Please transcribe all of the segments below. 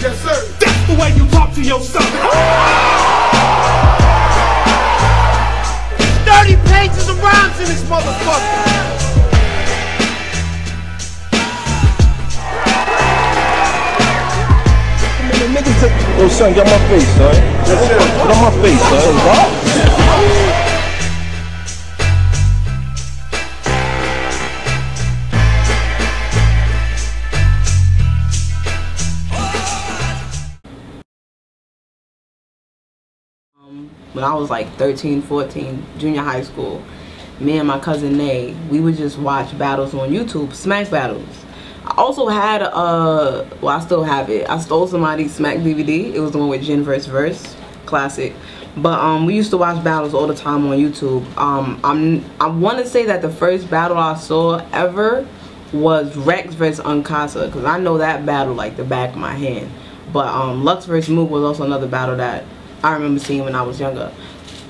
Yes, sir. That's the way you talk to yourself. 30 pages of rhymes in this motherfucker. Niggas take, yo son, get on my face, son. Get on my face, son. When I was like 13, 14, junior high school, me and my cousin Nae, we would just watch battles on YouTube, smack battles. I also had well, I still have it. I stole somebody's Smack DVD. It was the one with Jin vs. Verse, classic. But we used to watch battles all the time on YouTube. I want to say that the first battle I saw ever was Rex vs. Unkasa, because I know that battle like the back of my hand. But Lux vs. Mook was also another battle that I remember seeing when I was younger.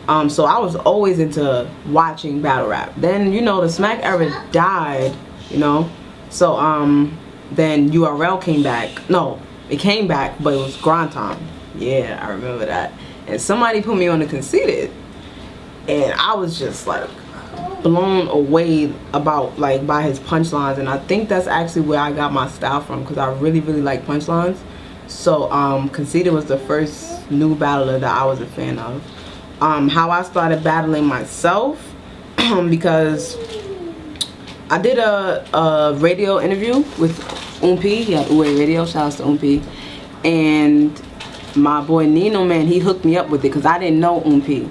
So I was always into watching battle rap. Then, you know, the Smack era died, you know. So then URL came back. No, it came back, but it was grind time. Yeah, I remember that. And somebody put me on the Conceited, and I was just like blown away about by his punchlines. And I think that's actually where I got my style from, because I really like punchlines. So Conceited was the first new battler that I was a fan of. How I started battling myself, because I did a radio interview with Umpi. He had Uwe Radio. Shout out to Umpi. And my boy Nino, man, he hooked me up with it because I didn't know Umpi.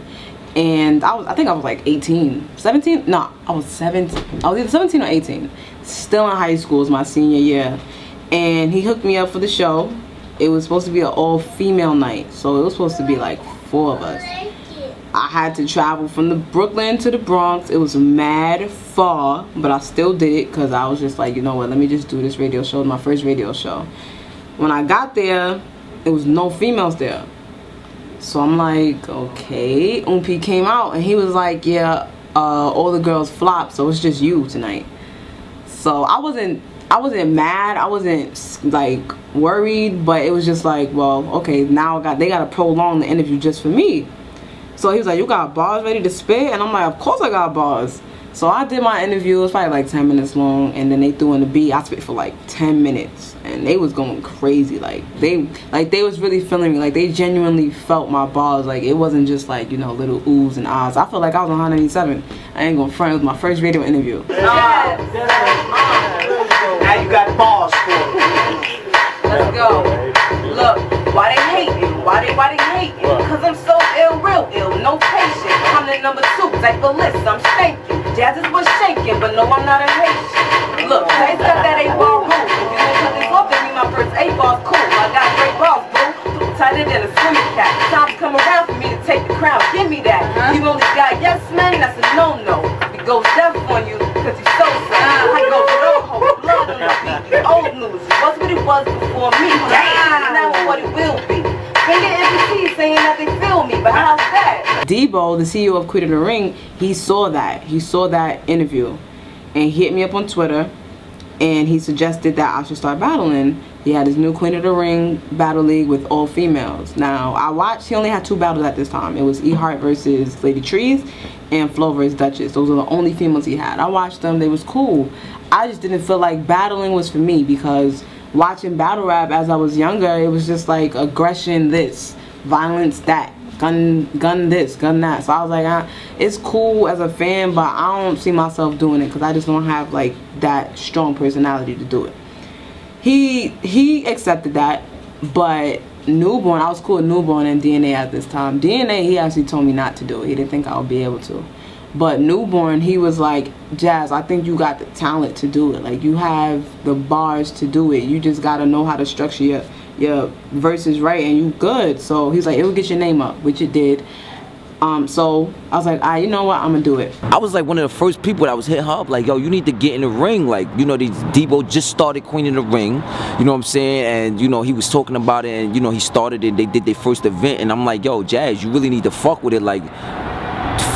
And I think I was like 18, 17. No, I was 17. I was either 17 or 18. Still in high school, it was my senior year. And he hooked me up for the show. It was supposed to be an all-female night, so it was supposed to be like 4 of us. I had to travel from the Brooklyn to the Bronx. It was mad far, but I still did it because I was just like, you know what, let me just do this radio show, my first radio show. When I got there, there was no females there. So I'm like, okay. Umpi came out and he was like, yeah, all the girls flopped, so it's just you tonight. So I wasn't mad, I wasn't like worried, but it was just like, well, okay, now they gotta prolong the interview just for me. So he was like, you got bars ready to spit? And I'm like, of course I got bars. So I did my interview. It was probably like 10 minutes long, and then they threw in the beat. I spit for like 10 minutes, and they was going crazy. Like they was really feeling me. Like they genuinely felt my bars. Like it wasn't just like, you know, little oohs and ahs. I felt like I was on 197. I ain't gonna front. It was my first radio interview. Now you got bars for it. Let's go. Look, why they hating? Why they hating? Cause I'm so ill, real ill, no patience. I'm the number 2, like the list, I'm stankin'. Jazz was shaking, but no, I'm not a Haitian. Look, they got that 8-ball rule. If you don't cut this off, then you my first 8-ball's cool. I got great balls, boo. Tighter than a swimming cap. Time's come around for me to take the crown. Give me that. You only got yes, man, that's a no-no. It goes deaf on you, cause you so sad. I go with all hope, blood on the beat. The old news was what it was before me. Damn, now what it will be. Finger MPT saying that they feel me, but how's that? Debo, the CEO of Queen of the Ring, he saw that. He saw that interview, and he hit me up on Twitter, and he suggested that I should start battling. He had his new Queen of the Ring battle league with all females. Now, I watched, he only had 2 battles at this time. It was E Heart versus Lady Trees and Flo versus Duchess. Those were the only females he had. I watched them, they was cool. I just didn't feel like battling was for me, because watching battle rap as I was younger, it was just like aggression this, violence that, gun this, gun that. So I was like, it's cool as a fan, but I don't see myself doing it because I just don't have like that strong personality to do it. He accepted that, but NuBorn, I was cool with NuBorn and DNA at this time. DNA, he actually told me not to do it. He didn't think I would be able to. But NuBorn, he was like, Jazz, I think you got the talent to do it. Like, you have the bars to do it. You just got to know how to structure your verses right, and you good. So he's like, it will get your name up, which it did. So I was like, all right, you know what, I'm gonna do it. I was like one of the first people that was hit her up like, yo, you need to get in the ring. Like, you know, Debo just started Queen in the Ring, you know what I'm saying? And, you know, he was talking about it, and, you know, he started it, they did their first event, and I'm like, yo, Jazz, you really need to fuck with it. Like,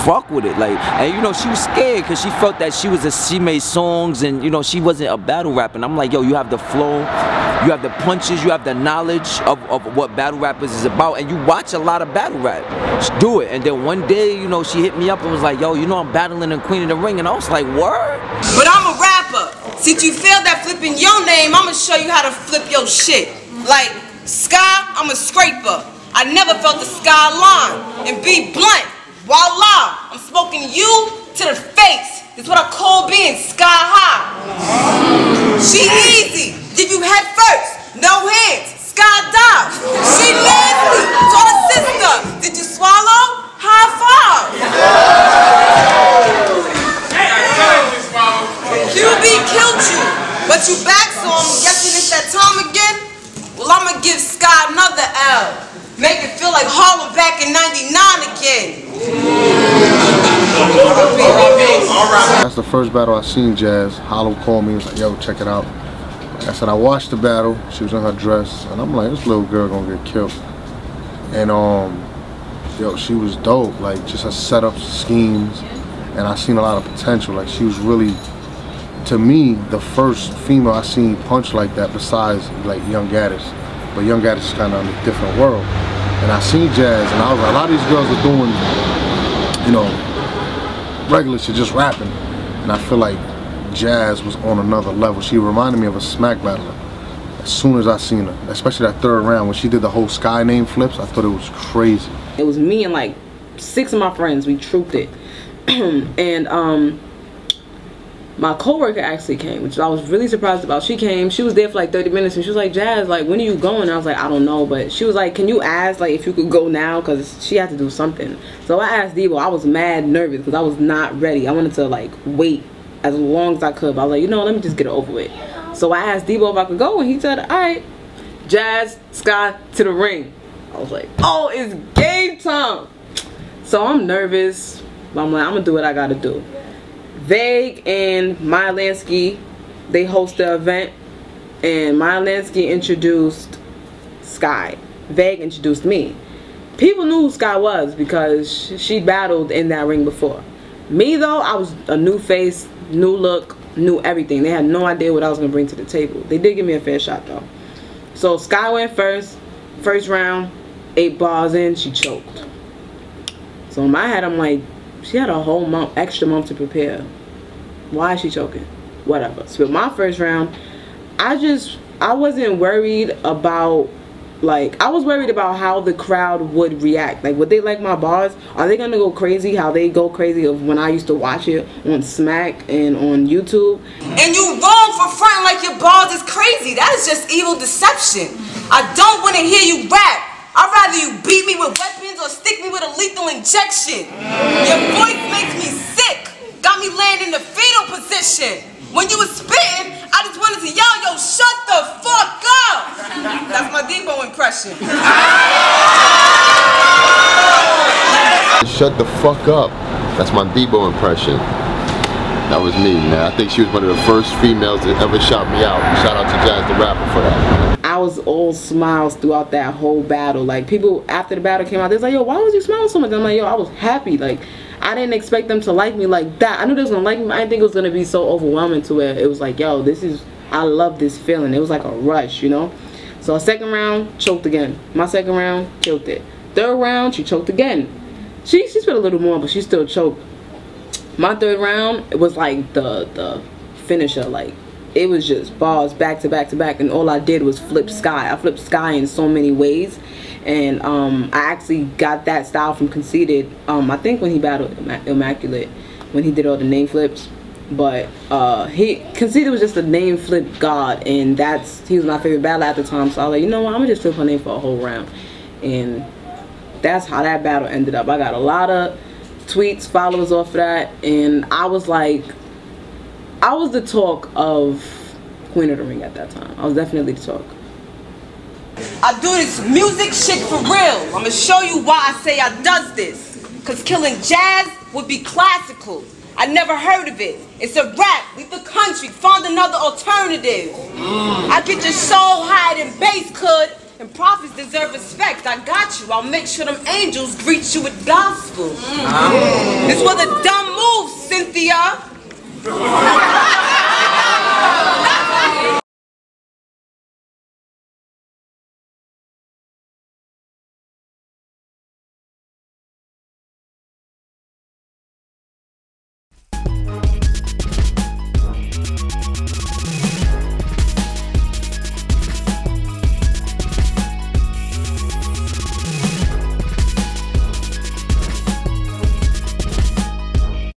fuck with it. Like, and you know, she was scared because she felt that she made songs and, you know, she wasn't a battle rapper. And I'm like, yo, you have the flow, you have the punches, you have the knowledge of what battle rappers is about, and you watch a lot of battle rap. Just do it. And then one day, you know, she hit me up and was like, yo, you know, I'm battling in Queen of the Ring. And I was like, word? But I'm a rapper. Since you failed at flipping your name, I'ma show you how to flip your shit. Like, Skye, I'm a scraper. I never felt the Skye line. And be blunt, voila, I'm smoking you to the face. It's what I call being Sky High. She easy, give you head first, no hands, skydive. She nasty, told her sister, did you swallow? High five. QB killed you, but you back, so I'm guessing it's that time again? Well, I'ma give Skye another L. Make it feel like Harlem back in '99 again. That's the first battle I seen Jaz. Hollow called me and was like, yo, check it out. I said, I watched the battle. She was in her dress. And I'm like, this little girl gonna get killed. And yo, she was dope. Like, just her setup schemes. And I seen a lot of potential. Like, she was really, to me, the first female I seen punch like that besides like Young Gaddis. But Young Gaddis is kind of in a different world. And I seen Jaz, and I was like, a lot of these girls are doing, you know, regular shit, just rapping. And I feel like Jaz was on another level. She reminded me of a smack battler. As soon as I seen her, especially that third round when she did the whole Skye name flips, I thought it was crazy. It was me and like 6 of my friends. We trooped it. And my coworker actually came, which I was really surprised about. She came, she was there for like 30 minutes, and she was like, Jaz, like, when are you going? And I was like, I don't know, but she was like, can you ask, like, if you could go now, because she had to do something. So I asked Debo. I was mad nervous, because I was not ready. I wanted to, like, wait as long as I could, but I was like, you know, let me just get it over with. So I asked Debo if I could go, and he said, all right, Jaz, Skye, to the ring. I was like, oh, it's game time. So I'm nervous, but I'm like, I'm going to do what I got to do. Vague and Maya Lansky, they host the event, and Maya Lansky introduced Skye. Vague introduced me. People knew who Skye was because she battled in that ring before. Me though, I was a new face, new look, new everything. They had no idea what I was gonna bring to the table. They did give me a fair shot though. So Skye went first round, 8 bars in, she choked. So in my head, I'm like, she had a whole month, extra month to prepare. Why is she choking? Whatever. So with my first round, I wasn't worried about, like, I was worried about how the crowd would react. Like, would they like my bars? Are they gonna go crazy how they go crazy of when I used to watch it on Smack and on YouTube? And you wrong for fronting like your bars is crazy. That is just evil deception. I don't want to hear you rap. I'd rather you beat me with weapons or stick me with a lethal injection. Your voice makes me sick. Got me laying in the fetal position. When you was spitting, I just wanted to yell, yo, shut the fuck up. That's my Debo impression. Shut the fuck up. That's my Debo impression. That was me, man. I think she was one of the first females that ever shot me out. Shout out to Jaz The Rapper for that. I was all smiles throughout that whole battle. Like, people after the battle came out, they was like, yo, why was you smiling so much? I'm like, yo, I was happy. Like, I didn't expect them to like me like that. I knew they was gonna like me, but I didn't think it was gonna be so overwhelming to where it was like, yo, I love this feeling. It was like a rush, you know? So second round, choked again. My second round, killed it. Third round, she choked again. She spit a little more, but she still choked. My third round, it was like the finisher. Like, it was just bars back to back to back, and all I did was flip Skye. I flipped Skye in so many ways, and I actually got that style from Conceited. I think when he battled Immaculate, when he did all the name flips. But Conceited was just a name flip god, and he was my favorite battler at the time. So I was like, you know what, I'm gonna just flip her name for a whole round, and that's how that battle ended up. I got a lot of tweets, followers off of that, and I was like, I was the talk of Queen of the Ring at that time. I was definitely the talk. I do this music shit for real. I'm gonna show you why I say I does this. Cause killing Jaz would be classical. I never heard of it. It's a rap. Leave the country. Find another alternative. I get your soul higher than bass could And prophets deserve respect. I got you. I'll make sure them angels greet you with gospel. This was a dumb move,